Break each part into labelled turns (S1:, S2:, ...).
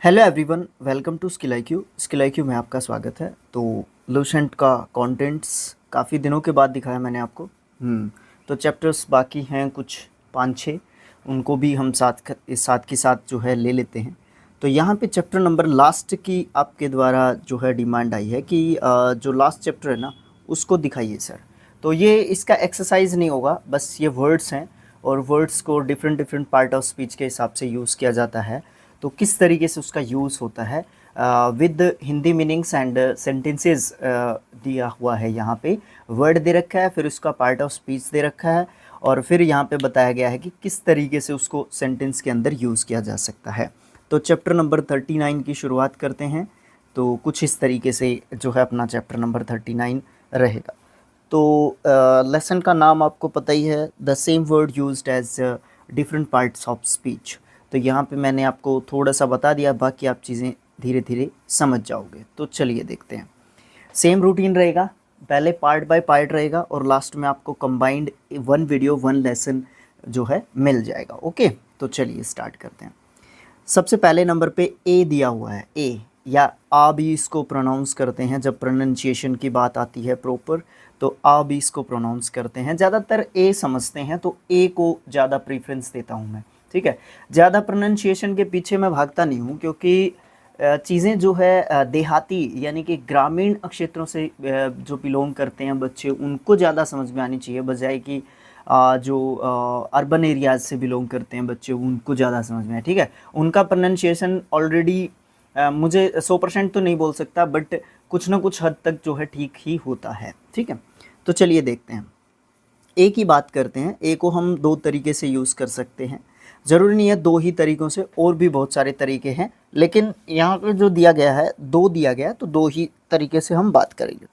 S1: Hello everyone, welcome to skill IQ। Skill IQ में आपका स्वागत है। तो लूसेंट का कंटेंट्स काफ़ी दिनों के बाद दिखाया मैंने आपको। तो चैप्टर्स बाकी हैं कुछ 5-6, उनको भी हम साथ के साथ जो है ले लेते हैं। तो यहाँ पे चैप्टर नंबर लास्ट की आपके द्वारा जो है डिमांड आई है कि जो लास्ट चैप्टर है ना उसको दिखाइए सर। तो ये इसका एक्सरसाइज नहीं होगा, बस ये वर्ड्स हैं और वर्ड्स को different different part of speech के हिसाब से यूज़ किया जाता है। तो किस तरीके से उसका यूज़ होता है with Hindi meanings and sentences दिया हुआ है। यहाँ पे वर्ड दे रखा है, फिर उसका पार्ट ऑफ स्पीच दे रखा है और फिर यहाँ पे बताया गया है कि किस तरीके से उसको सेंटेंस के अंदर यूज़ किया जा सकता है। तो चैप्टर नंबर 39 की शुरुआत करते हैं। तो कुछ इस तरीके से जो है अपना चैप्टर नंबर 39 रहेगा। तो लेसन का नाम आपको पता ही है, the same word used as different parts of speech. तो यहाँ पे मैंने आपको थोड़ा सा बता दिया, बाकी आप चीज़ें धीरे धीरे समझ जाओगे। तो चलिए देखते हैं। सेम रूटीन रहेगा, पहले पार्ट बाय पार्ट रहेगा और लास्ट में आपको कंबाइंड 1 वीडियो 1 लेसन जो है मिल जाएगा। ओके, तो चलिए स्टार्ट करते हैं। सबसे पहले नंबर पे ए दिया हुआ है, ए या आ भी इसको प्रोनाउंस करते हैं। जब प्रोनाउंसिएशन की बात आती है प्रॉपर तो आ भी इसको प्रोनाउंस करते हैं। ज़्यादातर ए समझते हैं तो ए को ज़्यादा प्रीफरेंस देता हूँ मैं, ठीक है। ज़्यादा प्रोनाउंसिएशन के पीछे मैं भागता नहीं हूँ, क्योंकि चीज़ें जो है देहाती यानी कि ग्रामीण क्षेत्रों से जो बिलोंग करते हैं बच्चे, उनको ज़्यादा समझ में आनी चाहिए, बजाय कि जो अर्बन एरियाज़ से बिलोंग करते हैं बच्चे, उनको ज़्यादा समझ में आए, ठीक है। उनका प्रोनाउंसिएशन ऑलरेडी मुझे 100% तो नहीं बोल सकता, बट कुछ ना कुछ हद तक जो है ठीक ही होता है, ठीक है। तो चलिए देखते हैं, ए की बात करते हैं। ए को हम 2 तरीके से यूज़ कर सकते हैं, ज़रूरी नहीं है 2 ही तरीक़ों से, और भी बहुत सारे तरीके हैं, लेकिन यहाँ पर जो दिया गया है 2 दिया गया है, तो 2 ही तरीके से हम बात करेंगे।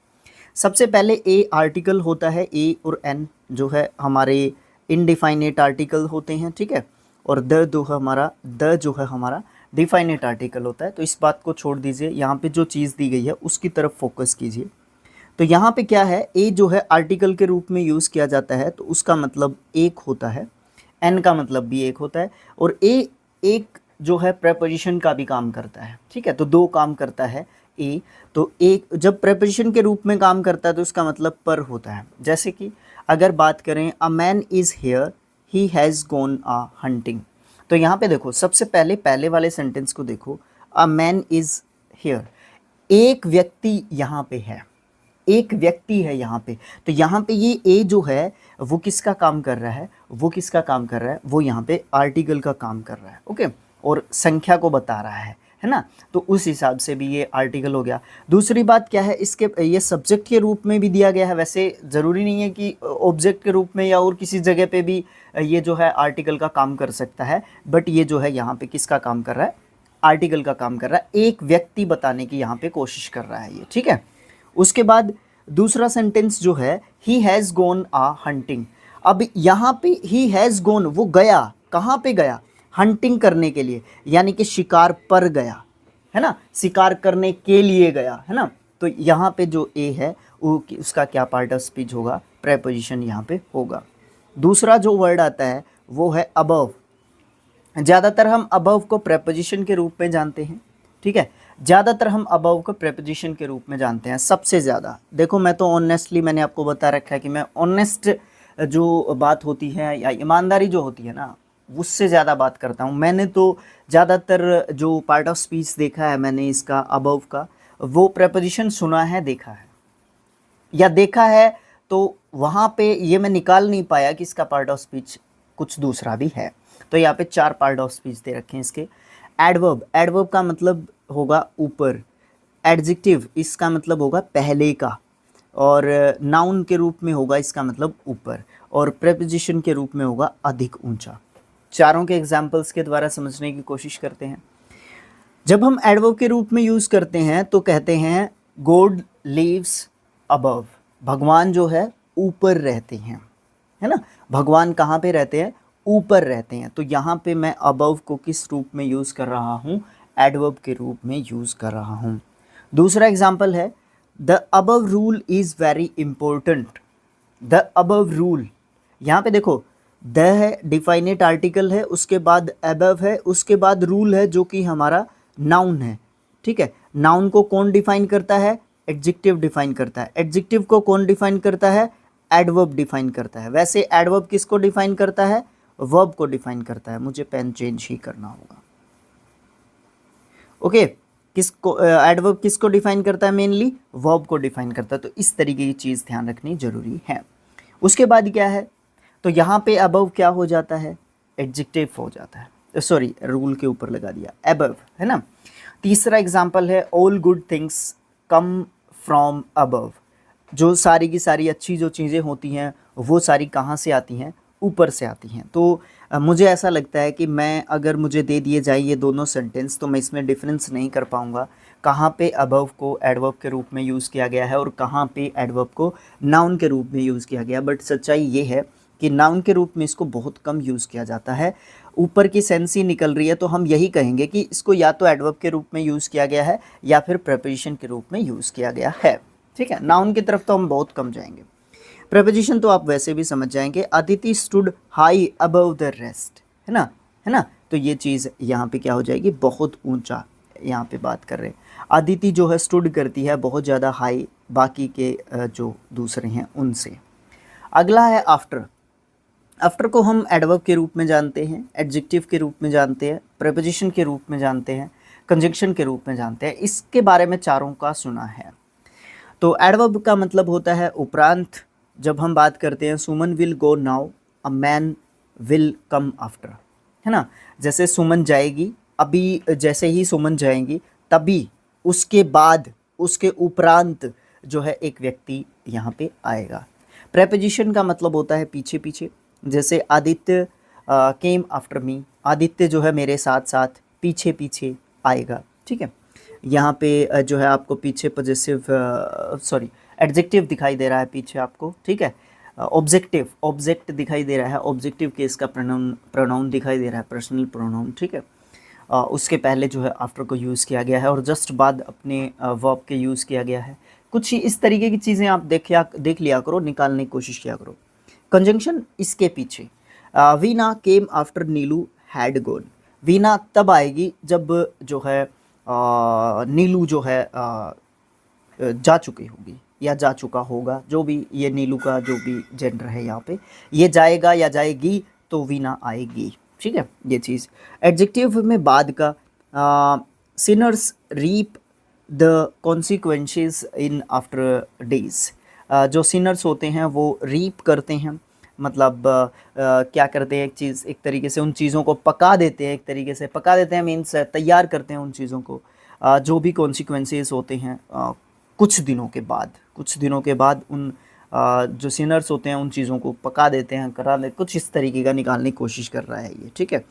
S1: सबसे पहले ए आर्टिकल होता है, ए और एन जो है हमारे इनडिफाइनेट आर्टिकल होते हैं, ठीक है। और द जो है हमारा डिफाइनेट आर्टिकल होता है। तो इस बात को छोड़ दीजिए, यहाँ पे जो चीज़ दी गई है उसकी तरफ फोकस कीजिए। तो यहाँ पे क्या है, ए जो है आर्टिकल के रूप में यूज़ किया जाता है, तो उसका मतलब एक होता है, एन का मतलब भी एक होता है, और ए एक जो है प्रेपोजिशन का भी काम करता है, ठीक है। तो 2 काम करता है ए। तो एक जब प्रेपोजिशन के रूप में काम करता है तो उसका मतलब पर होता है। जैसे कि अगर बात करें, a man is here, he has gone a hunting. तो यहाँ पे देखो, सबसे पहले वाले सेंटेंस को देखो, अ मैन इज़ हेयर, एक व्यक्ति यहाँ पे है, एक व्यक्ति है यहाँ पे। तो यहाँ पे ये ए जो है वो किसका काम कर रहा है, वो यहाँ पे आर्टिकल का काम कर रहा है, ओके, और संख्या को बता रहा है ना। तो उस हिसाब से भी ये आर्टिकल हो गया। दूसरी बात क्या है, इसके ये सब्जेक्ट के रूप में भी दिया गया है। वैसे ज़रूरी नहीं है कि ऑब्जेक्ट के रूप में या और किसी जगह पे भी ये जो है आर्टिकल का काम कर सकता है, बट ये जो है यहाँ पे किसका काम कर रहा है, आर्टिकल का काम कर रहा है। एक व्यक्ति बताने की यहाँ पे कोशिश कर रहा है ये, ठीक है। उसके बाद दूसरा सेंटेंस जो है, he has gone a hunting. अब यहाँ पे ही हैज़ गॉन, वो गया, कहाँ पे गया, हंटिंग करने के लिए, यानी कि शिकार पर गया, है ना, शिकार करने के लिए गया, है ना। तो यहाँ पे जो ए है वो उसका क्या पार्ट ऑफ स्पीच होगा, प्रेपोजिशन यहाँ पे होगा। दूसरा जो वर्ड आता है वो है अबव। ज़्यादातर हम अबव को प्रेपोजिशन के रूप में जानते हैं, ठीक है। ज़्यादातर हम अबव को प्रेपोजिशन के रूप में जानते हैं सबसे ज़्यादा। देखो, मैं तो ऑनेस्टली मैंने आपको बता रखा है कि मैं ऑनेस्ट जो बात होती है या ईमानदारी जो होती है ना, उससे ज़्यादा बात करता हूँ। मैंने तो ज़्यादातर जो पार्ट ऑफ स्पीच देखा है मैंने इसका अबव का, वो प्रेपोजिशन सुना है, देखा है या देखा है, तो वहाँ पे ये मैं निकाल नहीं पाया कि इसका पार्ट ऑफ स्पीच कुछ दूसरा भी है। तो यहाँ पे 4 पार्ट ऑफ स्पीच दे रखे हैं इसके। एडवर्ब, एडवर्ब का मतलब होगा ऊपर। एडजेक्टिव, इसका मतलब होगा पहले का, और नाउन के रूप में होगा इसका मतलब ऊपर, और प्रेपोजिशन के रूप में होगा अधिक ऊंचा। चारों के एग्जाम्पल्स के द्वारा समझने की कोशिश करते हैं। जब हम एडवर्ब के रूप में यूज़ करते हैं तो कहते हैं गॉड लिव्स अबव, भगवान जो है ऊपर रहते हैं, है ना। भगवान कहाँ पे रहते हैं, ऊपर रहते हैं। तो यहाँ पे मैं अबव को किस रूप में यूज़ कर रहा हूँ, एडवर्ब के रूप में यूज़ कर रहा हूँ। दूसरा एग्जाम्पल है, the above rule is very important. The above rule, यहाँ पे देखो, द है डिफाइनेट आर्टिकल है, उसके बाद अबव है, उसके बाद रूल है जो कि हमारा नाउन है, ठीक है। नाउन को कौन डिफाइन करता है? एडजेक्टिव डिफाइन करता है। एडजेक्टिव को कौन डिफाइन करता है? एडवर्ब डिफाइन करता है। वैसे एडवर्ब किसको डिफाइन करता है? वर्ब को डिफाइन करता है। मुझे पेन चेंज ही करना होगा। ओके, किसको एडवर्ब किसको डिफाइन करता है? मेनली वर्ब को डिफाइन करता है। तो इस तरीके की चीज़ ध्यान रखनी जरूरी है। उसके बाद क्या है? तो यहाँ पे अबव क्या हो जाता है? एडजेक्टिव हो जाता है। सॉरी, रूल के ऊपर लगा दिया, अबव, है ना। तीसरा एग्जाम्पल है all good things come from above. जो सारी की सारी अच्छी जो चीज़ें होती हैं वो सारी कहाँ से आती हैं? ऊपर से आती हैं। तो मुझे ऐसा लगता है कि मैं अगर मुझे दे दिए जाए ये दोनों सेंटेंस तो मैं इसमें डिफरेंस नहीं कर पाऊँगा कहाँ पे अबव को एडवर्ब के रूप में यूज़ किया गया है और कहाँ पे एडवर्ब को नाउन के रूप में यूज़ किया गया। बट सच्चाई ये है कि नाउन के रूप में इसको बहुत कम यूज़ किया जाता है। ऊपर की सेंस ही निकल रही है तो हम यही कहेंगे कि इसको या तो एडवर्ब के रूप में यूज़ किया गया है या फिर प्रेपोजिशन के रूप में यूज़ किया गया है, ठीक है। नाउन की तरफ तो हम बहुत कम जाएंगे। प्रेपोजिशन तो आप वैसे भी समझ जाएंगे। Aditi stood high above the rest, है ना, है ना। तो ये चीज़ यहाँ पे क्या हो जाएगी? बहुत ऊंचा। यहाँ पे बात कर रहे हैं अदिति जो है स्टूड करती है बहुत ज़्यादा हाई बाकी के जो दूसरे हैं उनसे। अगला है आफ्टर। आफ्टर को हम एडवर्ब के रूप में जानते हैं, एडजेक्टिव के रूप में जानते हैं, प्रेपोजिशन के रूप में जानते हैं, कंजंक्शन के रूप में जानते हैं। इसके बारे में चारों का सुना है। तो एडवर्ब का मतलब होता है उपरांत। जब हम बात करते हैं someone will go now, a man will come after, है ना। जैसे सुमन जाएगी, अभी जैसे ही सुमन जाएंगी तभी उसके बाद उसके उपरांत जो है एक व्यक्ति यहाँ पे आएगा। प्रेपोजिशन का मतलब होता है पीछे पीछे। जैसे Aditya came after me, Aditya जो है मेरे साथ साथ पीछे पीछे आएगा, ठीक है। यहाँ पे जो है आपको पीछे पॉजेसिव सॉरी एडजेक्टिव दिखाई दे रहा है पीछे आपको, ठीक है। ऑब्जेक्टिव ऑब्जेक्ट दिखाई दे रहा है, ऑब्जेक्टिव केस का प्रोनाउन दिखाई दे रहा है, पर्सनल प्रोनाउन, ठीक है। उसके पहले जो है आफ्टर को यूज़ किया गया है और जस्ट बाद अपने वर्ब के यूज़ किया गया है। कुछ इस तरीके की चीज़ें आप देख लिया करो, निकालने की कोशिश किया करो। कंजंक्शन इसके पीछे। Veena came after Neelu had gone. Veena तब आएगी जब जो है नीलू जो है जा चुकी होगी या जा चुका होगा, जो भी ये नीलू का जो भी जेंडर है यहाँ पे, ये जाएगा या जाएगी तो वीना आएगी, ठीक है। ये चीज़ एडजेक्टिव में बाद का sinners reap the consequences in after days. जो सिनर्स होते हैं वो रीप करते हैं, मतलब क्या करते हैं, एक तरीके से उन चीज़ों को पका देते हैं, एक तरीके से पका देते हैं मीन्स तैयार करते हैं उन चीज़ों को, जो भी कॉन्सिक्वेंसेस होते हैं कुछ दिनों के बाद उन जो सिनर्स होते हैं उन चीज़ों को पका देते हैं, करा दे, कुछ इस तरीके का निकालने की कोशिश कर रहा है ये, ठीक है।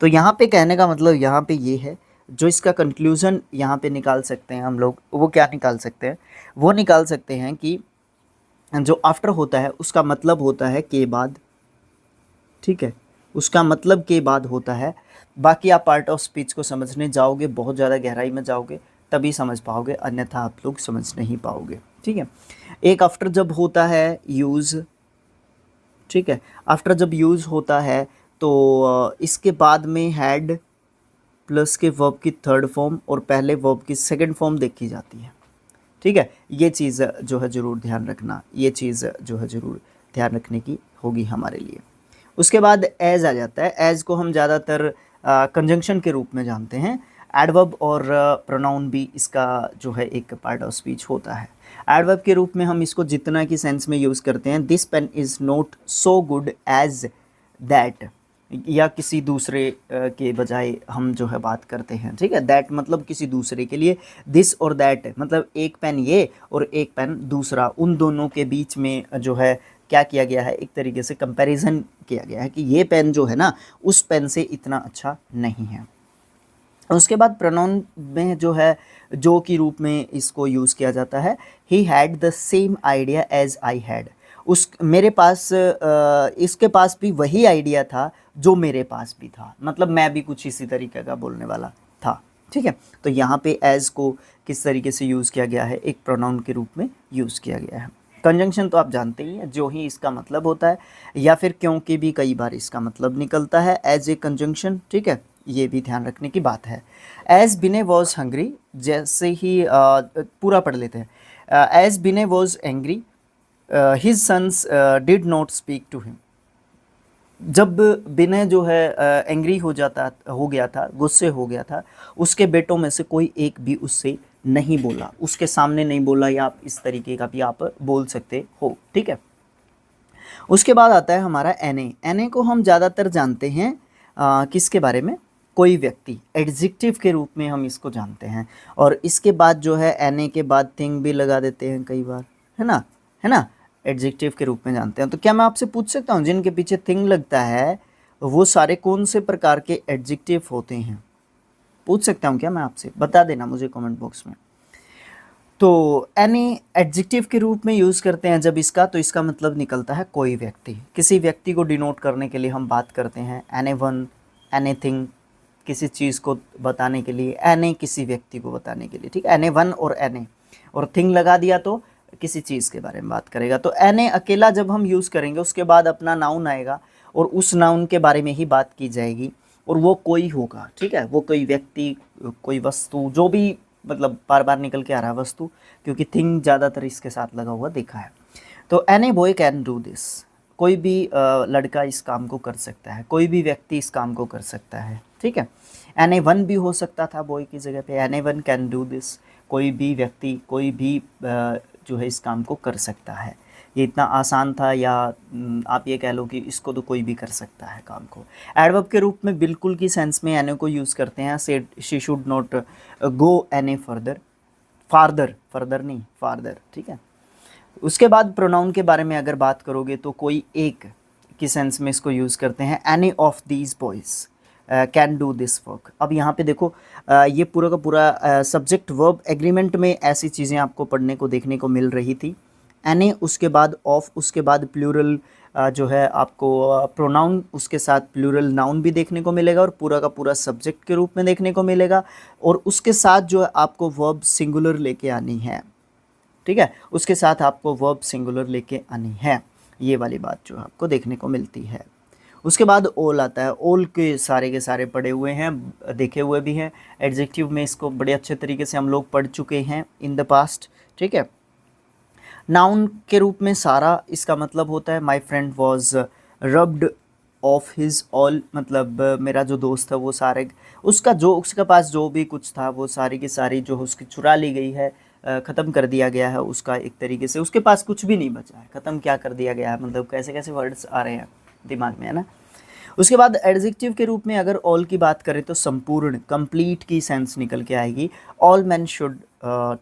S1: तो यहाँ पे कहने का मतलब यहाँ पे ये है, जो इसका कंक्लूज़न यहाँ पे निकाल सकते हैं हम लोग, वो क्या निकाल सकते हैं? वो निकाल सकते हैं कि जो आफ्टर होता है उसका मतलब होता है के बाद, ठीक है, उसका मतलब के बाद होता है। बाकी आप पार्ट ऑफ स्पीच को समझने जाओगे, बहुत ज़्यादा गहराई में जाओगे तभी समझ पाओगे, अन्यथा आप लोग समझ नहीं पाओगे, ठीक है। एक आफ्टर जब होता है यूज़, ठीक है, आफ्टर जब यूज़ होता है तो इसके बाद में हैड प्लस के वर्ब की थर्ड फॉर्म और पहले वर्ब की सेकंड फॉर्म देखी जाती है, ठीक है। ये चीज़ जो है ज़रूर ध्यान रखना, ये चीज़ जो है ज़रूर ध्यान रखने की होगी हमारे लिए। उसके बाद एज आ जाता है। एज को हम ज़्यादातर कंजंक्शन के रूप में जानते हैं। एडवर्ब और प्रोनाउन भी इसका जो है एक पार्ट ऑफ स्पीच होता है। एडवर्ब के रूप में हम इसको जितना की सेंस में यूज़ करते हैं, this pen is not so good as that, या किसी दूसरे के बजाय हम जो है बात करते हैं, ठीक है। दैट मतलब किसी दूसरे के लिए, दिस और दैट मतलब एक पेन ये और एक पेन दूसरा, उन दोनों के बीच में जो है क्या किया गया है, एक तरीके से कंपैरिजन किया गया है कि ये पेन जो है ना उस पेन से इतना अच्छा नहीं है। उसके बाद प्रोनाउन में जो है जो की रूप में इसको यूज़ किया जाता है। He had the same idea as I had. मेरे पास इसके पास भी वही आइडिया था जो मेरे पास भी था, मतलब मैं भी कुछ इसी तरीके का बोलने वाला था, ठीक है। तो यहाँ पे एज को किस तरीके से यूज़ किया गया है, एक प्रोनाउन के रूप में यूज़ किया गया है। कंजंक्शन तो आप जानते ही हैं, जो ही इसका मतलब होता है या फिर क्योंकि भी कई बार इसका मतलब निकलता है एज ए कंजंक्शन, ठीक है। ये भी ध्यान रखने की बात है। एज बिने वॉज हंग्री, जैसे ही पूरा पढ़ लेते हैं। As Binay was angry his sons did not speak to him. जब बिने जो है एंग्री हो गया था, गुस्से हो गया था, उसके बेटों में से कोई एक भी उससे नहीं बोला, उसके सामने नहीं बोला, या आप इस तरीके का भी आप बोल सकते हो, ठीक है। उसके बाद आता है हमारा एने। एने को हम ज़्यादातर जानते हैं किसके बारे में, कोई व्यक्ति, एडजेक्टिव के रूप में हम इसको जानते हैं। और इसके बाद जो है एने के बाद थिंग भी लगा देते हैं कई बार, है ना, एडजेक्टिव के रूप में जानते हैं। तो क्या मैं आपसे पूछ सकता हूँ जिनके पीछे थिंग लगता है वो सारे कौन से प्रकार के एडजेक्टिव होते हैं? पूछ सकता हूँ क्या मैं आपसे? बता देना मुझे कमेंट बॉक्स में। तो एनी एडजेक्टिव के रूप में यूज़ करते हैं जब इसका, तो इसका मतलब निकलता है कोई व्यक्ति। किसी व्यक्ति को डिनोट करने के लिए हम बात करते हैं एनी वन, एनीथिंग, किसी चीज़ को बताने के लिए, एनी किसी व्यक्ति को बताने के लिए, ठीक है। एनी वन और एनी और थिंग लगा दिया तो किसी चीज़ के बारे में बात करेगा। तो एने अकेला जब हम यूज़ करेंगे उसके बाद अपना नाउन आएगा और उस नाउन के बारे में ही बात की जाएगी, और वो कोई होगा, ठीक है। वो कोई व्यक्ति, कोई वस्तु, जो भी, मतलब बार बार निकल के आ रहा है वस्तु, क्योंकि थिंग ज़्यादातर इसके साथ लगा हुआ देखा है। तो any boy can do this, कोई भी लड़का इस काम को कर सकता है, कोई भी व्यक्ति इस काम को कर सकता है, ठीक है। एनी वन भी हो सकता था बॉय की जगह पे, any one can do this, कोई भी व्यक्ति, कोई भी जो है इस काम को कर सकता है। ये इतना आसान था, या आप ये कह लो कि इसको तो कोई भी कर सकता है काम को। एडवर्ब के रूप में बिल्कुल की सेंस में एने को यूज़ करते हैं। Said she should not go any further, further नहीं, फार्दर, ठीक है। उसके बाद प्रोनाउन के बारे में अगर बात करोगे तो कोई एक की सेंस में इसको यूज़ करते हैं। Any of these boys can do this work. अब यहाँ पे देखो ये पूरा का पूरा सब्जेक्ट वर्ब एग्रीमेंट में ऐसी चीज़ें आपको पढ़ने को देखने को मिल रही थी। एनी, उसके बाद ऑफ, उसके बाद प्लूरल जो है आपको प्रोनाउन, उसके साथ प्लूरल नाउन भी देखने को मिलेगा और पूरा का पूरा सब्जेक्ट के रूप में देखने को मिलेगा। और उसके साथ जो है आपको वर्ब सिंगुलर लेके आनी है, ठीक है। उसके साथ आपको वर्ब सिंगुलर लेके आनी है, ये वाली बात जो आपको देखने को मिलती है। उसके बाद ऑल आता है। ऑल के सारे पढ़े हुए हैं, देखे हुए भी हैं। एडजेक्टिव में इसको बड़े अच्छे तरीके से हम लोग पढ़ चुके हैं इन द पास्ट, ठीक है। नाउन के रूप में सारा, इसका मतलब होता है my friend was rubbed of his all, मतलब मेरा जो दोस्त है वो सारे, उसके पास जो भी कुछ था वो सारी की सारी जो उसकी चुरा ली गई है, ख़त्म कर दिया गया है उसका, एक तरीके से उसके पास कुछ भी नहीं बचा है। ख़त्म क्या कर दिया गया है, मतलब कैसे कैसे वर्ड्स आ रहे हैं दिमाग में, है ना। उसके बाद एडजेक्टिव के रूप में अगर ऑल की बात करें तो संपूर्ण, कंप्लीट की सेंस निकल के आएगी। All man should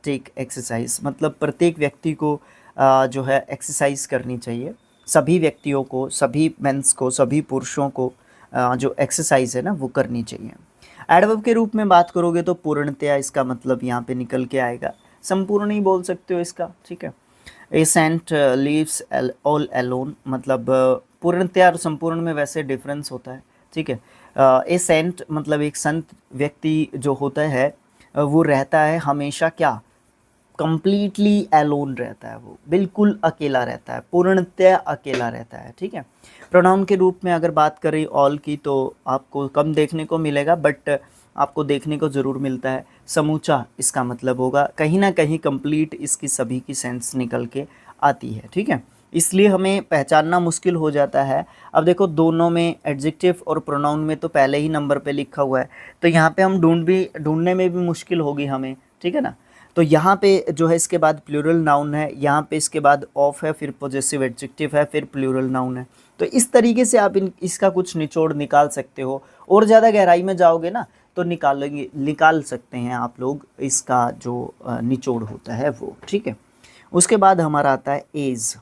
S1: take exercise, मतलब प्रत्येक व्यक्ति को जो है एक्सरसाइज करनी चाहिए। सभी व्यक्तियों को, सभी मेंस को, सभी पुरुषों को जो एक्सरसाइज है ना वो करनी चाहिए। एडवर्ब के रूप में बात करोगे तो पूर्णतया, इसका मतलब यहाँ पे निकल के आएगा, संपूर्ण ही बोल सकते हो इसका, ठीक है। ए सेंट लीव्स ऑल एलोन, मतलब पूर्णतया और संपूर्ण में वैसे डिफरेंस होता है, ठीक है। ए सेंट मतलब एक संत व्यक्ति जो होता है वो रहता है हमेशा क्या, कंप्लीटली एलोन रहता है, वो बिल्कुल अकेला रहता है, पूर्णतया अकेला रहता है, ठीक है। प्रोनाउन के रूप में अगर बात करें ऑल की तो आपको कम देखने को मिलेगा, बट आपको देखने को ज़रूर मिलता है। समूचा इसका मतलब होगा, कहीं ना कहीं कंप्लीट इसकी सभी की सेंस निकल के आती है, ठीक है। इसलिए हमें पहचानना मुश्किल हो जाता है। अब देखो दोनों में, एडजेक्टिव और प्रोनाउन में तो पहले ही नंबर पे लिखा हुआ है, तो यहाँ पे हम ढूंढने में भी मुश्किल होगी हमें, ठीक है ना। तो यहाँ पे जो है इसके बाद प्लूरल नाउन है, यहाँ पे इसके बाद ऑफ है, फिर पॉजेसिव एडजेक्टिव है, फिर प्लूरल नाउन है। तो इस तरीके से आप इसका कुछ निचोड़ निकाल सकते हो, और ज़्यादा गहराई में जाओगे ना तो निकाल सकते हैं आप लोग इसका जो निचोड़ होता है वो, ठीक है। उसके बाद हमारा आता है एज।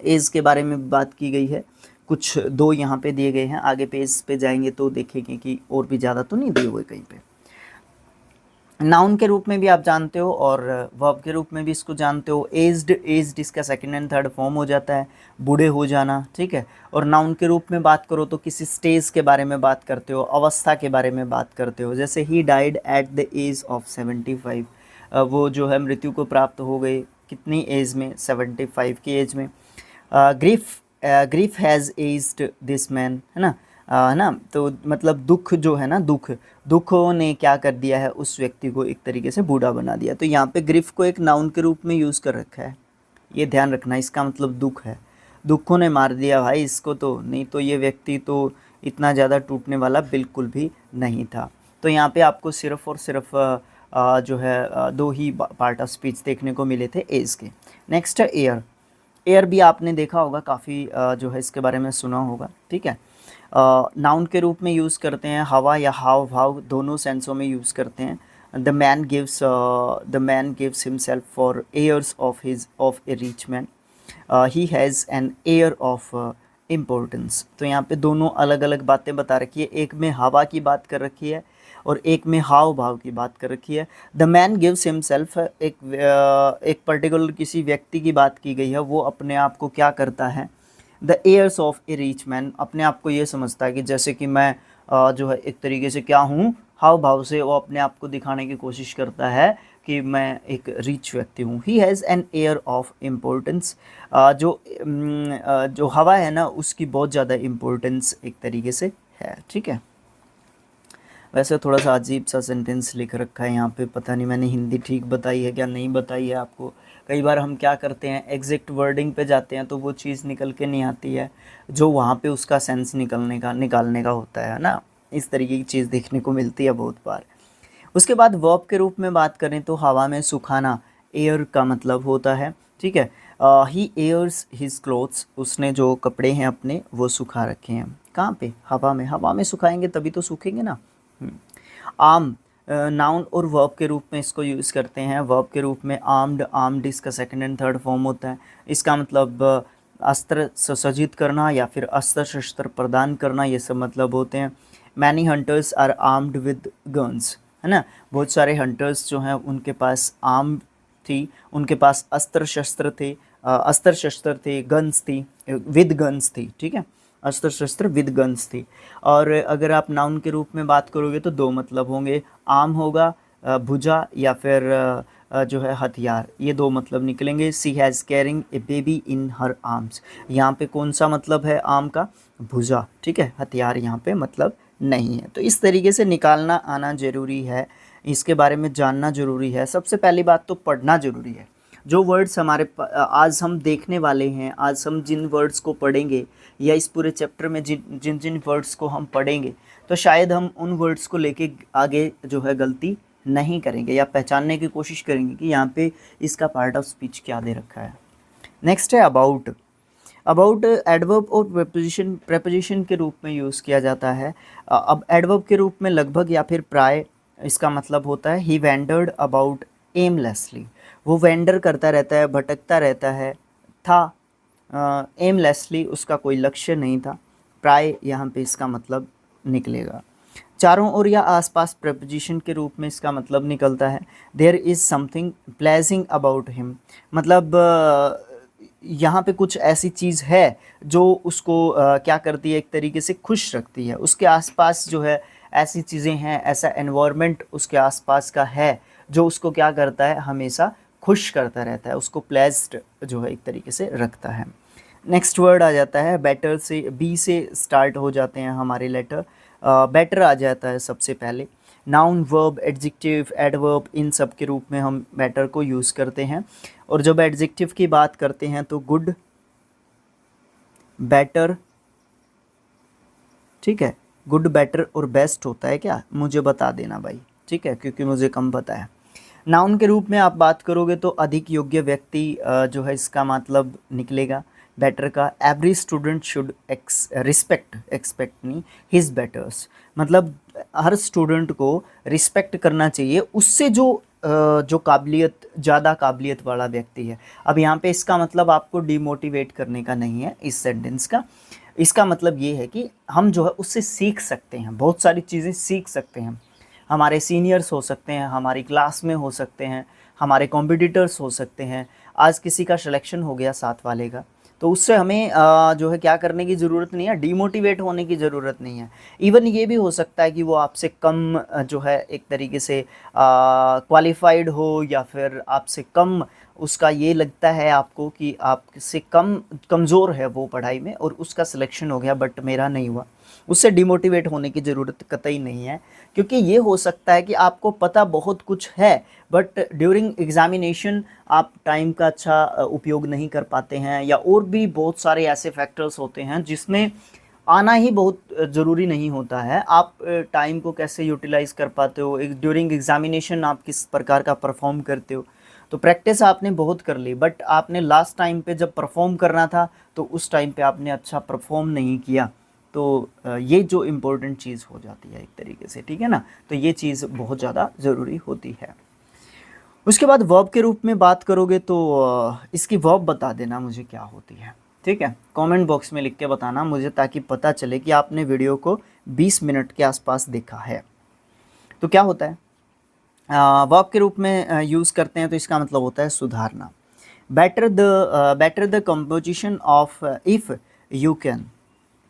S1: एज के बारे में बात की गई है, कुछ दो यहाँ पे दिए गए हैं, आगे पेज पे जाएंगे तो देखेंगे कि और भी ज़्यादा तो नहीं दिए हुए कहीं पे। नाउन के रूप में भी आप जानते हो और वर्ब के रूप में भी इसको जानते हो। एज्ड इसका सेकंड एंड थर्ड फॉर्म हो जाता है, बूढ़े हो जाना, ठीक है। और नाउन के रूप में बात करो तो किसी स्टेज के बारे में बात करते हो, अवस्था के बारे में बात करते हो। जैसे he died at the age of 75, वो जो है मृत्यु को प्राप्त हो गए कितनी एज में, 75 की एज में। Grief has aged this man, है ना। है ना। तो मतलब दुख जो है ना, दुखों ने क्या कर दिया है, उस व्यक्ति को एक तरीके से बूढ़ा बना दिया। तो यहाँ पे ग्रिफ को एक नाउन के रूप में यूज़ कर रखा है, ये ध्यान रखना। इसका मतलब दुख है, दुखों ने मार दिया भाई इसको, तो नहीं तो ये व्यक्ति तो इतना ज़्यादा टूटने वाला बिल्कुल भी नहीं था। तो यहाँ पे आपको सिर्फ और सिर्फ जो है दो ही पार्ट ऑफ स्पीच देखने को मिले थे एज के। नेक्स्ट है एयर। एयर भी आपने देखा होगा, काफ़ी जो है इसके बारे में सुना होगा, ठीक है। नाउन के रूप में यूज़ करते हैं, हवा या हाव भाव दोनों सेंसों में यूज़ करते हैं। The man gives himself for airs of a rich man, he has an air of importance. तो यहाँ पे दोनों अलग अलग बातें बता रखी है, एक में हवा की बात कर रखी है और एक में हाव भाव की बात कर रखी है। द मैन गिव्स हिमसेल्फ, एक पर्टिकुलर किसी व्यक्ति की बात की गई है, वो अपने आप को क्या करता है, the airs of a rich man, अपने आप को ये समझता है कि जैसे कि मैं जो है एक तरीके से क्या हूँ, हाव भाव से वो अपने आप को दिखाने की कोशिश करता है कि मैं एक रिच व्यक्ति हूँ। ही has an air of importance, जो हवा है ना उसकी बहुत ज़्यादा इम्पोर्टेंस एक तरीके से है, ठीक है। वैसे थोड़ा सा अजीब सा सेंटेंस लिख रखा है यहाँ पे, पता नहीं मैंने हिंदी ठीक बताई है क्या नहीं बताई है आपको। कई बार हम क्या करते हैं, एग्जैक्ट वर्डिंग पे जाते हैं तो वो चीज़ निकल के नहीं आती है जो वहाँ पे उसका सेंस निकालने का होता है ना। इस तरीके की चीज़ देखने को मिलती है बहुत बार। उसके बाद वर्ब के रूप में बात करें तो हवा में सुखाना, एयर का मतलब होता है, ठीक है। ही एयर्स हिज क्लोथ्स, उसने जो कपड़े हैं अपने वो सुखा रखे हैं। कहाँ पे, हवा में। हवा में सुखाएंगे तभी तो सूखेंगे ना। आर्म, नाउन और वर्ब के रूप में इसको यूज़ करते हैं। वर्ब के रूप में आर्म्ड इसका सेकंड एंड थर्ड फॉर्म होता है। इसका मतलब अस्त्र सुसज्जित करना या फिर अस्त्र शस्त्र प्रदान करना, ये सब मतलब होते हैं। Many hunters are armed with guns, है ना। बहुत सारे हंटर्स जो हैं उनके पास आर्म थी, उनके पास अस्त्र शस्त्र थे, गन्स थी, विद गन्स थी, ठीक है। अस्त्र शस्त्र विद गन्स थी। और अगर आप नाउन के रूप में बात करोगे तो दो मतलब होंगे, आर्म होगा भुजा, या फिर जो है हथियार, ये दो मतलब निकलेंगे। She has carrying a baby in her arms, यहाँ पे कौन सा मतलब है आर्म का, भुजा, ठीक है। हथियार यहाँ पे मतलब नहीं है। तो इस तरीके से निकालना आना ज़रूरी है, इसके बारे में जानना ज़रूरी है। सबसे पहली बात तो पढ़ना ज़रूरी है। जो वर्ड्स आज हम देखने वाले हैं, आज हम जिन वर्ड्स को पढ़ेंगे या इस पूरे चैप्टर में जिन जिन वर्ड्स को हम पढ़ेंगे, तो शायद हम उन वर्ड्स को लेके आगे जो है गलती नहीं करेंगे या पहचानने की कोशिश करेंगे कि यहाँ पे इसका पार्ट ऑफ स्पीच क्या दे रखा है। नेक्स्ट है अबाउट। अबाउट एडवर्ब और प्रेपोजिशन के रूप में यूज़ किया जाता है। अब एडवर्ब के रूप में लगभग या फिर प्राय, इसका मतलब होता है ही वेंडर्ड अबाउट एमलेसली, वो वेंडर करता रहता है, भटकता रहता है, था एमलेसली, उसका कोई लक्ष्य नहीं था। प्राय यहाँ पे इसका मतलब निकलेगा। चारों ओर या आसपास प्रेपोजिशन के रूप में इसका मतलब निकलता है there is something pleasing about him, मतलब यहाँ पे कुछ ऐसी चीज़ है जो उसको क्या करती है, एक तरीके से खुश रखती है। उसके आसपास जो है ऐसी चीज़ें हैं, ऐसा एनवायरनमेंट उसके आसपास का है जो उसको क्या करता है, हमेशा खुश करता रहता है, उसको प्लेज्ड जो है एक तरीके से रखता है। नेक्स्ट वर्ड आ जाता है बेटर से, बी से स्टार्ट हो जाते हैं हमारे लेटर। बेटर आ जाता है सबसे पहले। नाउन, वर्ब, एडजेक्टिव, एडवर्ब, इन सब के रूप में हम बेटर को यूज़ करते हैं। और जब एडजेक्टिव की बात करते हैं तो गुड, बेटर, ठीक है। गुड, बेटर और बेस्ट होता है क्या, मुझे बता देना भाई, ठीक है, क्योंकि मुझे कम पता है। नाउन के रूप में आप बात करोगे तो अधिक योग्य व्यक्ति जो है इसका मतलब निकलेगा बेटर का। एवरी स्टूडेंट शुड एक्सपेक्ट नहीं हिज बेटर्स, मतलब हर स्टूडेंट को रिस्पेक्ट करना चाहिए उससे जो काबिलियत, ज़्यादा काबिलियत वाला व्यक्ति है। अब यहाँ पे इसका मतलब आपको डिमोटिवेट करने का नहीं है इस सेंटेंस का। इसका मतलब ये है कि हम जो है उससे सीख सकते हैं, बहुत सारी चीज़ें सीख सकते हैं। हमारे सीनियर्स हो सकते हैं, हमारी क्लास में हो सकते हैं, हमारे कॉम्पिटिटर्स हो सकते हैं। आज किसी का सिलेक्शन हो गया साथ वाले का, तो उससे हमें जो है क्या करने की ज़रूरत नहीं है, डिमोटिवेट होने की ज़रूरत नहीं है। इवन ये भी हो सकता है कि वो आपसे कम जो है एक तरीके से क्वालिफाइड हो, या फिर आपसे कम, उसका ये लगता है आपको कि आपसे कमज़ोर है वो पढ़ाई में और उसका सिलेक्शन हो गया बट मेरा नहीं हुआ। उससे डिमोटिवेट होने की ज़रूरत कतई नहीं है, क्योंकि ये हो सकता है कि आपको पता बहुत कुछ है बट ड्यूरिंग एग्जामिनेशन आप टाइम का अच्छा उपयोग नहीं कर पाते हैं, या और भी बहुत सारे ऐसे फैक्टर्स होते हैं जिसमें आना ही बहुत ज़रूरी नहीं होता है। आप टाइम को कैसे यूटिलाइज़ कर पाते हो, एक ड्यूरिंग एग्जामिनेशन आप किस प्रकार का परफॉर्म करते हो। तो प्रैक्टिस आपने बहुत कर ली बट आपने लास्ट टाइम पे जब परफॉर्म करना था तो उस टाइम पे आपने अच्छा परफॉर्म नहीं किया। तो ये जो इम्पोर्टेंट चीज़ हो जाती है एक तरीके से, ठीक है ना। तो ये चीज़ बहुत ज़्यादा ज़रूरी होती है। उसके बाद वर्ब के रूप में बात करोगे तो इसकी वर्ब बता देना मुझे क्या होती है, ठीक है। कमेंट बॉक्स में लिख के बताना मुझे, ताकि पता चले कि आपने वीडियो को 20 मिनट के आसपास देखा है। तो क्या होता है, वर्ब के रूप में यूज़ करते हैं तो इसका मतलब होता है सुधारना। Better the composition of if you can,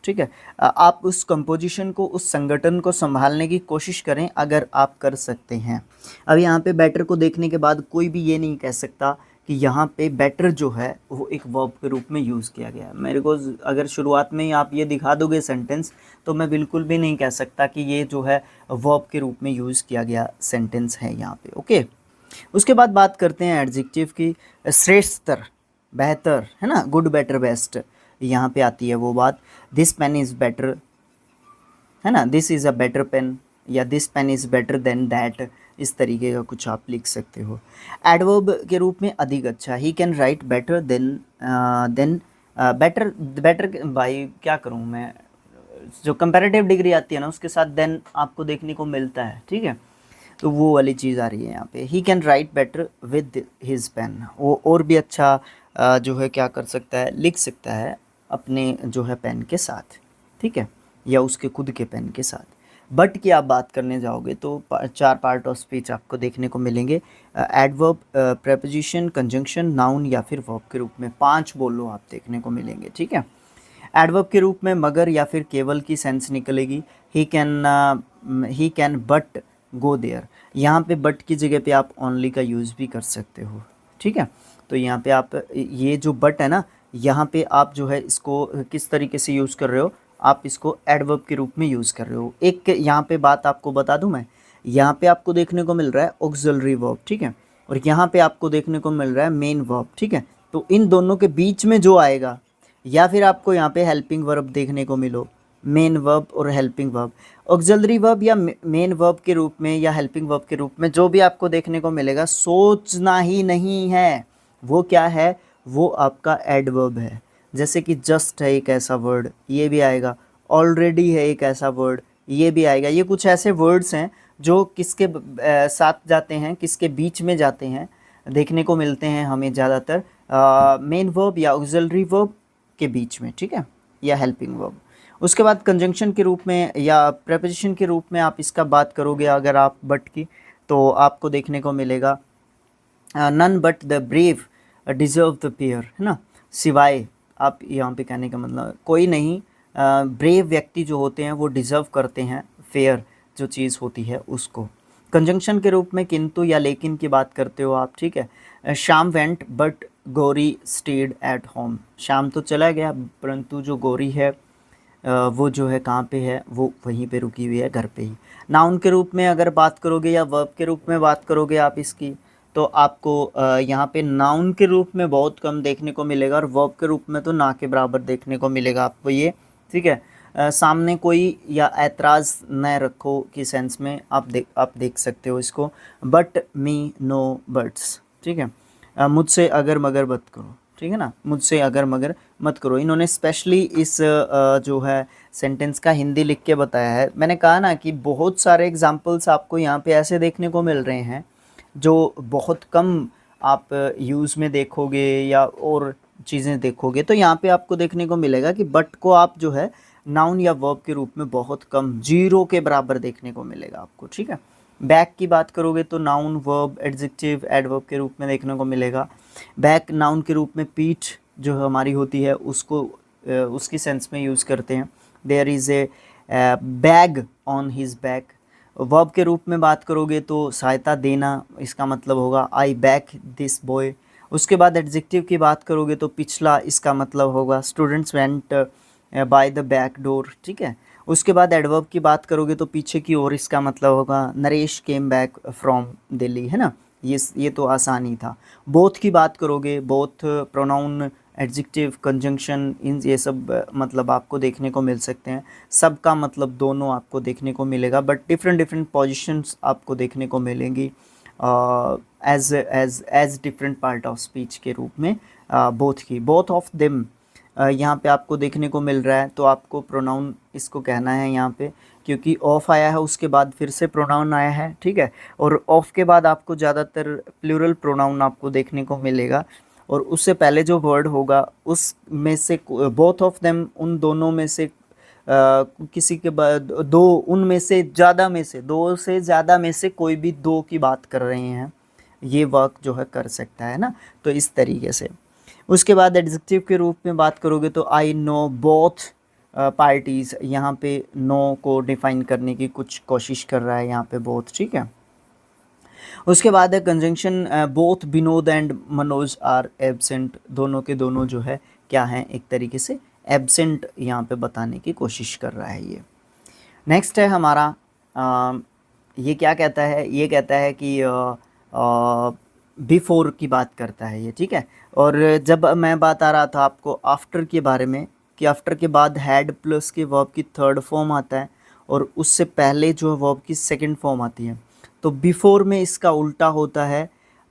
S1: ठीक है। आप उस कंपोजिशन को, उस संगठन को संभालने की कोशिश करें अगर आप कर सकते हैं। अब यहाँ पे बेटर को देखने के बाद कोई भी ये नहीं कह सकता कि यहाँ पे बेटर जो है वो एक वर्ब के रूप में यूज़ किया गया है। मेरे को अगर शुरुआत में ही आप ये दिखा दोगे सेंटेंस, तो मैं बिल्कुल भी नहीं कह सकता कि ये जो है वर्ब के रूप में यूज़ किया गया सेंटेंस है यहाँ पे, ओके। उसके बाद बात करते हैं एडजेक्टिव की। श्रेष्ठतर, बेहतर, है ना, गुड, बेटर, बेस्ट, यहाँ पे आती है वो बात। दिस पेन इज़ बेटर, है ना, this is a better pen, या this pen is better than that, इस तरीके का कुछ आप लिख सकते हो। एडवर्ब के रूप में अधिक अच्छा, ही can write better than better. Better भाई क्या करूँ मैं, जो कंपैरेटिव डिग्री आती है ना उसके साथ देन आपको देखने को मिलता है, ठीक है। तो वो वाली चीज़ आ रही है यहाँ पे। He can write better with his pen, वो और भी अच्छा जो है क्या कर सकता है, लिख सकता है अपने जो है पेन के साथ, ठीक है, या उसके खुद के पेन के साथ। बट की आप बात करने जाओगे तो 4 पार्ट ऑफ स्पीच आपको देखने को मिलेंगे। एडवर्ब, प्रेपोजिशन, कंजंक्शन, नाउन या फिर वर्ब के रूप में 5 बोलो आप देखने को मिलेंगे, ठीक है। एडवर्ब के रूप में मगर या फिर केवल की सेंस निकलेगी। He can but go there, यहाँ पे बट की जगह पे आप ओनली का यूज़ भी कर सकते हो, ठीक है। तो यहाँ पे आप ये जो बट है ना, यहाँ पे आप जो है इसको किस तरीके से यूज़ कर रहे हो, आप इसको एडवर्ब के रूप में यूज़ कर रहे हो। एक यहाँ पे बात आपको बता दूँ मैं, यहाँ पे आपको देखने को मिल रहा है ऑक्सिलरी वर्ब, ठीक है, और यहाँ पे आपको देखने को मिल रहा है मेन वर्ब, ठीक है। तो इन दोनों के बीच में जो आएगा, या फिर आपको यहाँ पे हेल्पिंग वर्ब देखने को मिलो, मेन वर्ब और हेल्पिंग वर्ब, ऑक्सिलरी वर्ब या मेन वर्ब के रूप में या हेल्पिंग वर्ब के रूप में जो भी आपको देखने को मिलेगा, सोचना ही नहीं है वो क्या है, वो आपका एडवर्ब है। जैसे कि जस्ट है एक ऐसा वर्ड, ये भी आएगा। ऑलरेडी है एक ऐसा वर्ड, ये भी आएगा। ये कुछ ऐसे वर्ड्स हैं जो किसके साथ जाते हैं, किसके बीच में जाते हैं, देखने को मिलते हैं हमें ज़्यादातर मेन वर्ब या ऑक्सिलरी वर्ब के बीच में, ठीक है, या हेल्पिंग वर्ब। उसके बाद कंजंक्शन के रूप में या प्रेपोजिशन के रूप में आप इसका बात करोगे अगर आप बट की, तो आपको देखने को मिलेगा none but the brave deserve the fair, है ना, सिवाय, आप यहाँ पे कहने का मतलब कोई नहीं, ब्रेव व्यक्ति जो होते हैं वो डिज़र्व करते हैं फेयर जो चीज़ होती है उसको। कंजंक्शन के रूप में किंतु या लेकिन की बात करते हो आप, ठीक है। Shyam went but Gauri stayed at home, शाम तो चला गया परंतु जो गौरी है वो जो है कहाँ पे है, वो वहीं पे रुकी हुई है, घर पे ही। नाउन के रूप में अगर बात करोगे या वर्ब के रूप में बात करोगे आप इसकी, तो आपको यहाँ पे नाउन के रूप में बहुत कम देखने को मिलेगा और वर्ब के रूप में तो ना के बराबर देखने को मिलेगा आपको ये, ठीक है। सामने कोई या ऐतराज़ न रखो की सेंस में आप देख सकते हो इसको। बट मी नो बट्स, ठीक है। मुझसे अगर मगर मत करो, ठीक है ना, मुझसे अगर मगर मत करो। इन्होंने स्पेशली इस जो है सेंटेंस का हिंदी लिख के बताया है। मैंने कहा ना कि बहुत सारे एग्जांपल्स आपको यहाँ पे ऐसे देखने को मिल रहे हैं जो बहुत कम आप यूज़ में देखोगे या और चीज़ें देखोगे, तो यहाँ पे आपको देखने को मिलेगा कि बट को आप जो है नाउन या वर्ब के रूप में बहुत कम, 0 के बराबर देखने को मिलेगा आपको, ठीक है। बैक की बात करोगे तो नाउन, वर्ब, एडजेक्टिव, एडवर्ब के रूप में देखने को मिलेगा। बैक नाउन के रूप में पीठ जो हमारी होती है उसको उसकी सेंस में यूज़ करते हैं। There is a bag on his back. Verb के रूप में बात करोगे तो सहायता देना, इसका मतलब होगा आई बैक दिस बॉय। उसके बाद एडजेक्टिव की बात करोगे तो पिछला, इसका मतलब होगा students went by the back door, ठीक है। उसके बाद एडवर्ब की बात करोगे तो पीछे की ओर इसका मतलब होगा Naresh came back from Delhi, है ना। ये तो आसान ही था। बोथ की बात करोगे, बोथ प्रोनाउन, एडजेक्टिव, कंजंक्शन, इन ये सब मतलब आपको देखने को मिल सकते हैं। सब का मतलब दोनों आपको देखने को मिलेगा, बट डिफरेंट डिफरेंट पोजीशंस आपको देखने को मिलेंगी as different part of speech के रूप में। बोथ की, बोथ ऑफ देम यहाँ पे आपको देखने को मिल रहा है, तो आपको प्रोनाउन इसको कहना है यहाँ पे, क्योंकि ऑफ आया है उसके बाद फिर से प्रोनाउन आया है, ठीक है। और ऑफ के बाद आपको ज़्यादातर प्लूरल प्रोनाउन आपको देखने को मिलेगा, और उससे पहले जो वर्ड होगा उस में से बोथ ऑफ देम, उन दोनों में से किसी के बाद दो, उनमें से ज़्यादा में से, दो से ज़्यादा में से कोई भी दो की बात कर रहे हैं, ये वर्क जो है कर सकता है ना। तो इस तरीके से। उसके बाद एडजेक्टिव के रूप में बात करोगे तो आई नो बोथ पार्टीज़, यहाँ पे नो को डिफाइन करने की कुछ कोशिश कर रहा है यहाँ पे बोथ, ठीक है। उसके बाद है conjunction, both Vinod and Manoj are absent, दोनों के दोनों जो है क्या हैं, एक तरीके से एब्सेंट यहाँ पे बताने की कोशिश कर रहा है ये। नेक्स्ट है हमारा ये क्या कहता है, ये कहता है कि बिफोर की बात करता है ये, ठीक है। और जब मैं बता रहा था आपको आफ्टर के बारे में, कि आफ्टर के बाद हैड प्लस के वर्ब की थर्ड फॉर्म आता है, और उससे पहले जो वर्ब की सेकंड फॉर्म आती है। तो बिफोर में इसका उल्टा होता है,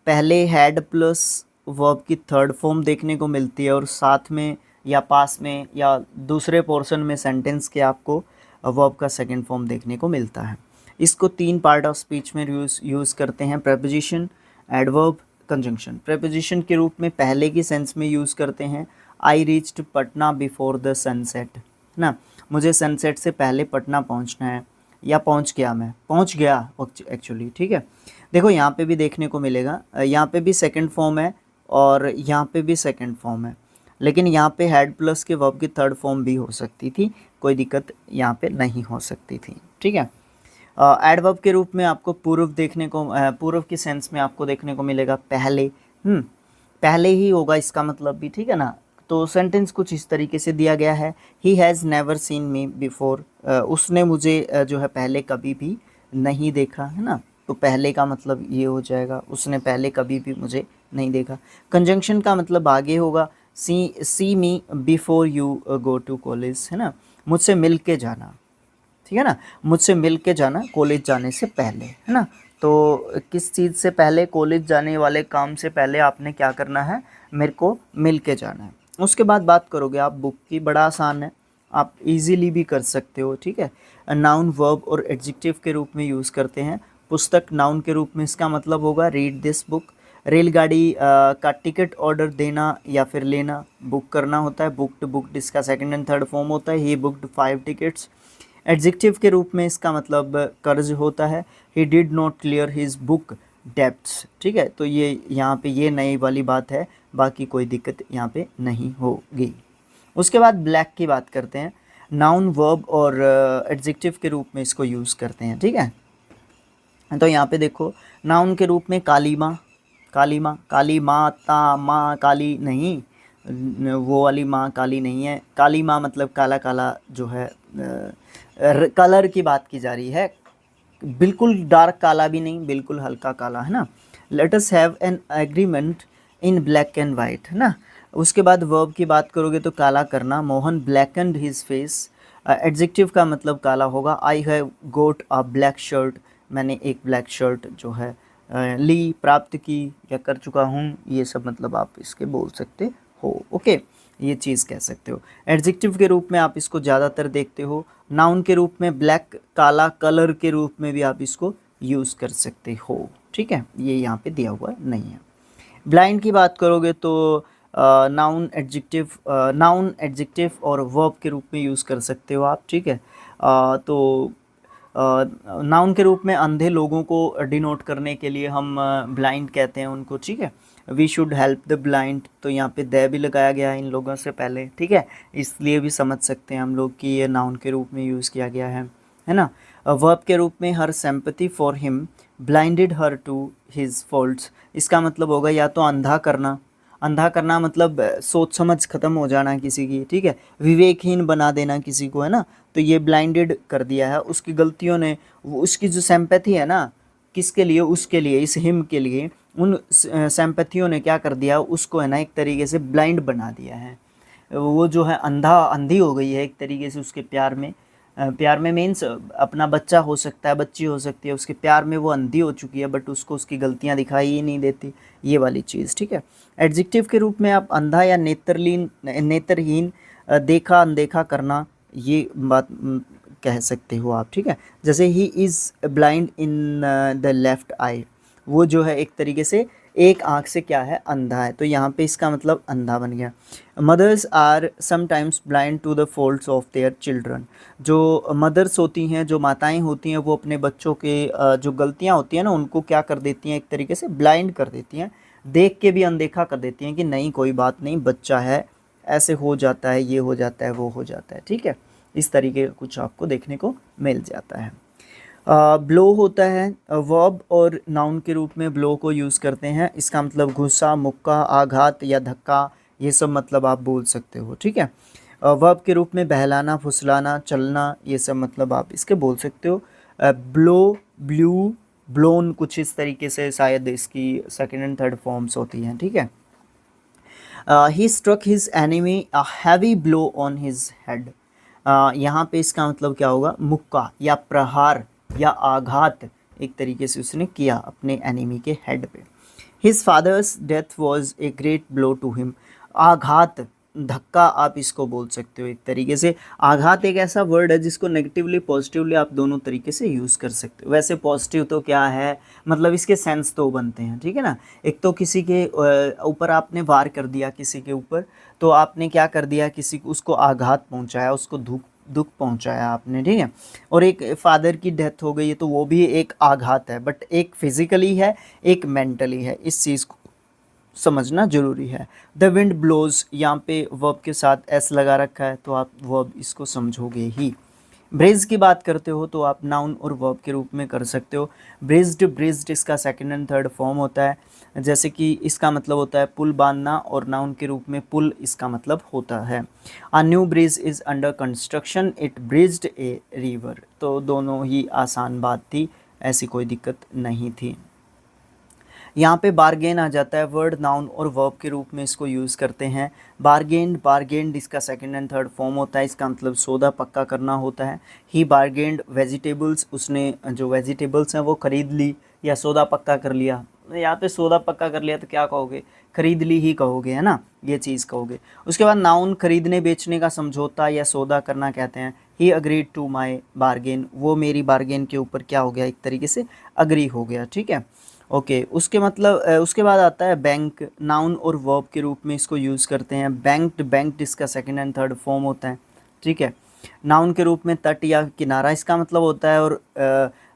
S1: पहले हैड प्लस वर्ब की थर्ड फॉर्म देखने को मिलती है, और साथ में या पास में या दूसरे पोर्शन में सेंटेंस के आपको वर्ब का सेकंड फॉर्म देखने को मिलता है। इसको तीन पार्ट ऑफ स्पीच में यूज़ करते हैं, प्रेपोजिशन, एडवर्ब, कंजंक्शन। प्रेपोजिशन के रूप में पहले की सेंस में यूज़ करते हैं, I reached Patna before the sunset, ना, मुझे सनसेट से पहले पटना पहुंचना है, या पहुंच गया, मैं पहुंच गया एक्चुअली, ठीक है। देखो यहाँ पे भी देखने को मिलेगा, यहाँ पे भी सेकंड फॉर्म है और यहाँ पे भी सेकंड फॉर्म है, लेकिन यहाँ पे हैड प्लस के वर्ब की थर्ड फॉर्म भी हो सकती थी, कोई दिक्कत यहाँ पे नहीं हो सकती थी, ठीक है। एडवर्ब के रूप में आपको पूर्व देखने को, पूर्व की सेंस में आपको देखने को मिलेगा पहले, पहले ही होगा इसका मतलब भी, ठीक है ना। तो सेंटेंस कुछ इस तरीके से दिया गया है, he has never seen me before, उसने मुझे जो है पहले कभी भी नहीं देखा, है ना। तो पहले का मतलब ये हो जाएगा, उसने पहले कभी भी मुझे नहीं देखा। कंजंक्शन का मतलब आगे होगा, see me before you go to college, है ना, मुझसे मिल के जाना, ठीक है ना, मुझसे मिल के जाना कॉलेज जाने से पहले, है ना। तो किस चीज़ से पहले, कॉलेज जाने वाले काम से पहले आपने क्या करना है, मेरे को मिल के जाना है। उसके बाद बात करोगे आप बुक की, बड़ा आसान है, आप इजीली भी कर सकते हो, ठीक है। नाउन, वर्ब और एडजेक्टिव के रूप में यूज़ करते हैं। पुस्तक, नाउन के रूप में इसका मतलब होगा रीड दिस बुक। रेलगाड़ी का टिकट ऑर्डर देना या फिर लेना, बुक करना होता है, बुकड, बुकड इसका सेकंड एंड थर्ड फॉर्म होता है, ही बुकड 5 टिकट्स। एडजेक्टिव के रूप में इसका मतलब कर्ज होता है, he did not clear his book debts, ठीक है। तो ये यहाँ पे ये नई वाली बात है, बाकी कोई दिक्कत यहाँ पे नहीं होगी। उसके बाद ब्लैक की बात करते हैं, नाउन, वर्ब और एडजेक्टिव के रूप में इसको यूज़ करते हैं, ठीक है। तो यहाँ पे देखो, नाउन के रूप में काली माँ, काली माँ, काली माता, माँ काली नहीं, वो वाली माँ काली नहीं है, काली माँ मतलब काला काला जो है, कलर की बात की जा रही है, बिल्कुल डार्क काला भी नहीं, बिल्कुल हल्का काला, है ना। Let us have an agreement in black and white, है ना। उसके बाद वर्ब की बात करोगे तो काला करना, Mohan blanket his face. Adjective का मतलब काला होगा, I have got a black shirt, मैंने एक ब्लैक शर्ट जो है ली, प्राप्त की या कर चुका हूँ, ये सब मतलब आप इसके बोल सकते हो, ओके, ये चीज़ कह सकते हो। एडजेक्टिव के रूप में आप इसको ज़्यादातर देखते हो, नाउन के रूप में ब्लैक, काला, कलर के रूप में भी आप इसको यूज़ कर सकते हो, ठीक है, ये यहाँ पे दिया हुआ नहीं है। ब्लाइंड की बात करोगे तो नाउन, एडजेक्टिव और वर्ब के रूप में यूज़ कर सकते हो आप, ठीक है। तो नाउन के रूप में अंधे लोगों को डिनोट करने के लिए हम ब्लाइंड कहते हैं उनको, ठीक है। We should help the blind, तो यहाँ पे दे भी लगाया गया है इन लोगों से पहले, ठीक है, इसलिए भी समझ सकते हैं हम लोग कि ये नाउन के रूप में यूज़ किया गया है ना। वर्ब के रूप में her sympathy for him blinded her to his faults, इसका मतलब होगा या तो अंधा करना, अंधा करना मतलब सोच समझ ख़त्म हो जाना किसी की, ठीक है, विवेकहीन बना देना किसी को, है ना। तो ये ब्लाइंडेड कर दिया है उसकी गलतियों ने। वो उसकी जो सिंपैथी है ना, किसके लिए, उसके लिए, इस हिम के लिए, उन सिंपैथियों ने क्या कर दिया, उसको है ना एक तरीके से ब्लाइंड बना दिया है। वो जो है अंधी हो गई है एक तरीके से उसके प्यार में। प्यार में मीन्स अपना बच्चा हो सकता है, बच्ची हो सकती है, उसके प्यार में वो अंधी हो चुकी है, बट उसको उसकी गलतियां दिखाई ही नहीं देती, ये वाली चीज़, ठीक है। एडजेक्टिव के रूप में आप अंधा या नेत्रहीन, देखा अनदेखा करना, ये बात कह सकते हो आप, ठीक है। जैसे he is blind in the left eye, वो जो है एक तरीके से एक आँख से क्या है, अंधा है, तो यहाँ पे इसका मतलब अंधा बन गया। Mothers are sometimes blind to the faults of their children, जो मदर्स होती हैं, जो माताएं होती हैं, वो अपने बच्चों के जो गलतियाँ होती हैं ना, उनको क्या कर देती हैं, एक तरीके से ब्लाइंड कर देती हैं, देख के भी अनदेखा कर देती हैं कि नहीं कोई बात नहीं, बच्चा है, ऐसे हो जाता है, ये हो जाता है, वो हो जाता है, ठीक है। इस तरीके का कुछ आपको देखने को मिल जाता है। ब्लो होता है वर्ब और नाउन के रूप में ब्लो को यूज़ करते हैं, इसका मतलब गुस्सा, मुक्का, आघात या धक्का, ये सब मतलब आप बोल सकते हो, ठीक है। वर्ब के रूप में बहलाना, फुसलाना, चलना, ये सब मतलब आप इसके बोल सकते हो। ब्लो, ब्लू, ब्लोन, कुछ इस तरीके से शायद इसकी सेकेंड एंड थर्ड फॉर्म्स होती हैं, ठीक है। He struck his enemy a heavy blow on his head, यहाँ पे इसका मतलब क्या होगा, मुक्का या प्रहार या आघात एक तरीके से उसने किया अपने एनिमी के हेड पे। His father's death was a great blow to him, आघात, धक्का आप इसको बोल सकते हो एक तरीके से। आघात एक ऐसा वर्ड है जिसको नेगेटिवली पॉजिटिवली आप दोनों तरीके से यूज़ कर सकते हो। वैसे पॉजिटिव तो क्या है, मतलब इसके सेंस तो बनते हैं, ठीक है ना। एक तो किसी के ऊपर आपने वार कर दिया, किसी के ऊपर, तो आपने क्या कर दिया, किसी को उसको आघात पहुंचाया, उसको दुख पहुंचाया आपने, ठीक है। और एक फादर की डेथ हो गई है तो वो भी एक आघात है, बट एक फिजिकली है, एक मेंटली है, इस चीज़ को समझना जरूरी है। द विंड ब्लोज, यहाँ पे वर्ब के साथ एस लगा रखा है तो आप वर्ब इसको समझोगे ही। ब्रेज की बात करते हो तो आप नाउन और वर्ब के रूप में कर सकते हो। ब्रिज्ड इसका सेकंड एंड थर्ड फॉर्म होता है, जैसे कि इसका मतलब होता है पुल बांधना, और नाउन के रूप में पुल इसका मतलब होता है। A new bridge is under construction, it bridged a river, तो दोनों ही आसान बात थी, ऐसी कोई दिक्कत नहीं थी। यहाँ पे बारगेन आ जाता है, वर्ड नाउन और वर्ब के रूप में इसको यूज़ करते हैं। बारगेंड इसका सेकंड एंड थर्ड फॉर्म होता है, इसका मतलब सौदा पक्का करना होता है। ही बारगेंड वेजिटेबल्स, उसने जो वेजिटेबल्स हैं वो ख़रीद ली या सौदा पक्का कर लिया। यहाँ पे सौदा पक्का कर लिया तो क्या कहोगे, खरीद ली ही कहोगे, है ना, ये चीज़ कहोगे। उसके बाद नाउन खरीदने बेचने का समझौता या सौदा करना कहते हैं। He agreed to my bargain, वो मेरी बारगेन के ऊपर क्या हो गया, एक तरीके से अग्री हो गया, ठीक है। ओके उसके मतलब उसके बाद आता है बैंक, नाउन और वर्ब के रूप में इसको यूज़ करते हैं। बैंक्ड इसका सेकंड एंड थर्ड फॉर्म होता है, ठीक है। नाउन के रूप में तट या किनारा इसका मतलब होता है, और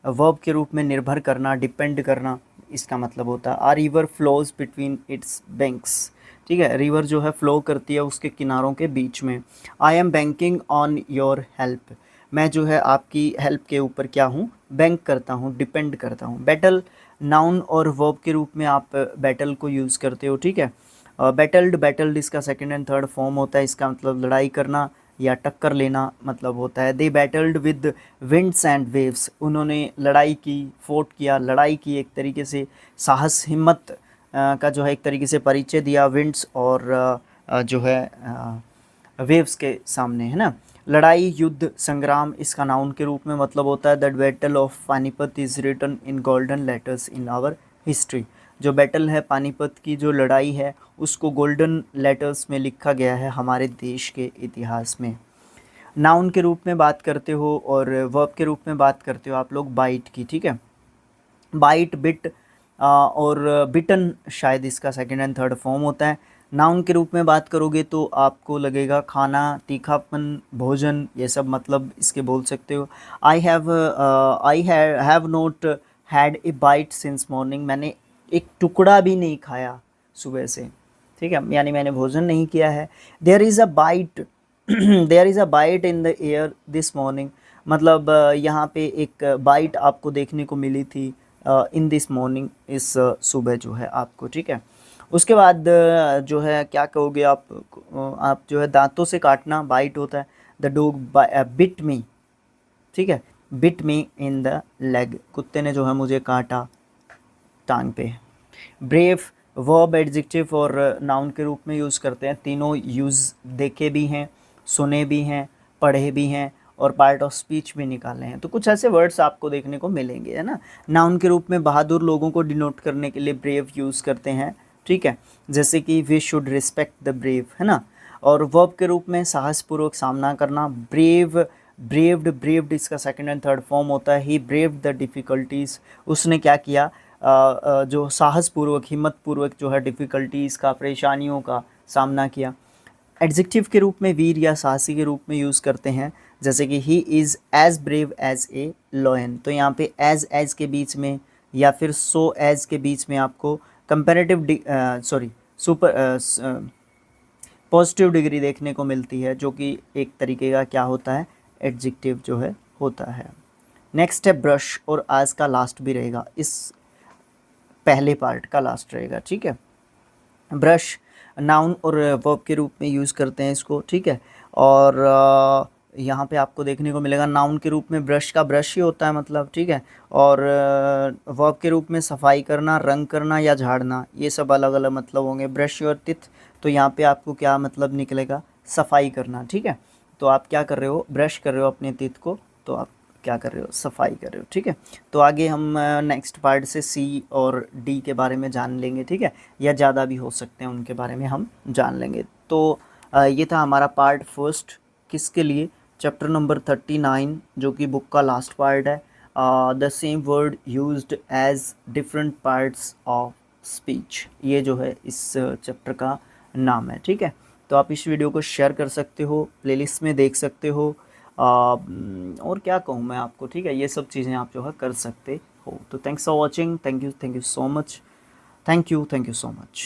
S1: वर्ब के रूप में निर्भर करना, डिपेंड करना इसका मतलब होता है। A river flows between its banks, ठीक है, रिवर जो है फ्लो करती है उसके किनारों के बीच में। I am banking on your help, मैं जो है आपकी हेल्प के ऊपर क्या हूँ, बैंक करता हूँ, डिपेंड करता हूँ। बैटल, नाउन और वर्ब के रूप में आप बैटल को यूज़ करते हो, ठीक है। बैटल्ड इसका सेकंड एंड थर्ड फॉर्म होता है, इसका मतलब लड़ाई करना या टक्कर लेना मतलब होता है। They battled with winds and waves, उन्होंने लड़ाई की, फोर्ट किया, लड़ाई की, एक तरीके से साहस हिम्मत का जो है एक तरीके से परिचय दिया विंड्स और जो है वेव्स के सामने, है ना। लड़ाई, युद्ध, संग्राम इसका नाउन के रूप में मतलब होता है। The battle of Panipat is written in golden letters in our history, जो बैटल है पानीपत की, जो लड़ाई है उसको गोल्डन लेटर्स में लिखा गया है हमारे देश के इतिहास में। नाउन के रूप में बात करते हो और वर्ब के रूप में बात करते हो आप लोग बाइट की, ठीक है। बाइट, बिट और बिटन शायद इसका सेकंड एंड थर्ड फॉर्म होता है। नाउन के रूप में बात करोगे तो आपको लगेगा खाना, तीखापन, भोजन, ये सब मतलब इसके बोल सकते हो। I have not had a bite since morning, मैंने एक टुकड़ा भी नहीं खाया सुबह से, ठीक है, यानी मैंने भोजन नहीं किया है। There is a bite there is a bite in the air this morning, मतलब यहाँ पे एक बाइट आपको देखने को मिली थी इन दिस मॉर्निंग, इस सुबह जो है आपको, ठीक है। उसके बाद जो है क्या कहोगे आप जो है दांतों से काटना बाइट होता है। द डॉग बिट मी, ठीक है, bit me in the leg, कुत्ते ने जो है मुझे काटा टांग पे। ब्रेव वर्ब एडजेक्टिव और नाउन के रूप में यूज़ करते हैं, तीनों यूज़ देखे भी हैं, सुने भी हैं, पढ़े भी हैं और पार्ट ऑफ स्पीच भी निकाले हैं। तो कुछ ऐसे वर्ड्स आपको देखने को मिलेंगे, है ना। नाउन के रूप में बहादुर लोगों को डिनोट करने के लिए ब्रेव यूज़ करते हैं, ठीक है, जैसे कि we should respect the brave, है ना। और वर्ब के रूप में साहसपूर्वक सामना करना, ब्रेव, ब्रेव्ड इसका सेकंड एंड थर्ड फॉर्म होता है। ही ब्रेव्ड द डिफ़िकल्टीज़, उसने क्या किया, जो साहसपूर्वक, हिम्मतपूर्वक जो है डिफ़िकल्टीज़ का, परेशानियों का सामना किया। एडजेक्टिव के रूप में वीर या साहसी के रूप में यूज़ करते हैं, जैसे कि he is as brave as a lion. तो यहाँ पे एज के बीच में या फिर सो एज के बीच में आपको कंपेरेटिव पॉजिटिव डिग्री देखने को मिलती है, जो कि एक तरीके का क्या होता है, एडजेक्टिव जो है होता है। नेक्स्ट है ब्रश, और आज का लास्ट भी रहेगा, इस पहले पार्ट का लास्ट रहेगा, ठीक है। ब्रश नाउन और वर्ब के रूप में यूज़ करते हैं इसको, ठीक है। और यहाँ पे आपको देखने को मिलेगा नाउन के रूप में ब्रश का ब्रश ही होता है मतलब, ठीक है। और वर्ब के रूप में सफाई करना, रंग करना या झाड़ना, ये सब अलग अलग मतलब होंगे। ब्रश योर टीथ, तो यहाँ पे आपको क्या मतलब निकलेगा, सफाई करना, ठीक है। तो आप क्या कर रहे हो, ब्रश कर रहे हो अपने टीथ को, तो आप क्या कर रहे हो, सफाई कर रहे हो, ठीक है। तो आगे हम नेक्स्ट पार्ट से सी और डी के बारे में जान लेंगे, ठीक है, या ज़्यादा भी हो सकते हैं, उनके बारे में हम जान लेंगे। तो ये था हमारा पार्ट फर्स्ट, किसके लिए, चैप्टर नंबर 39, जो कि बुक का लास्ट पार्ट है। The same word used as different parts of speech, ये जो है इस चैप्टर का नाम है, ठीक है। तो आप इस वीडियो को शेयर कर सकते हो, प्लेलिस्ट में देख सकते हो, और क्या कहूँ मैं आपको, ठीक है, ये सब चीज़ें आप जो है कर सकते हो। तो thanks for watching, thank you so much, thank you so much.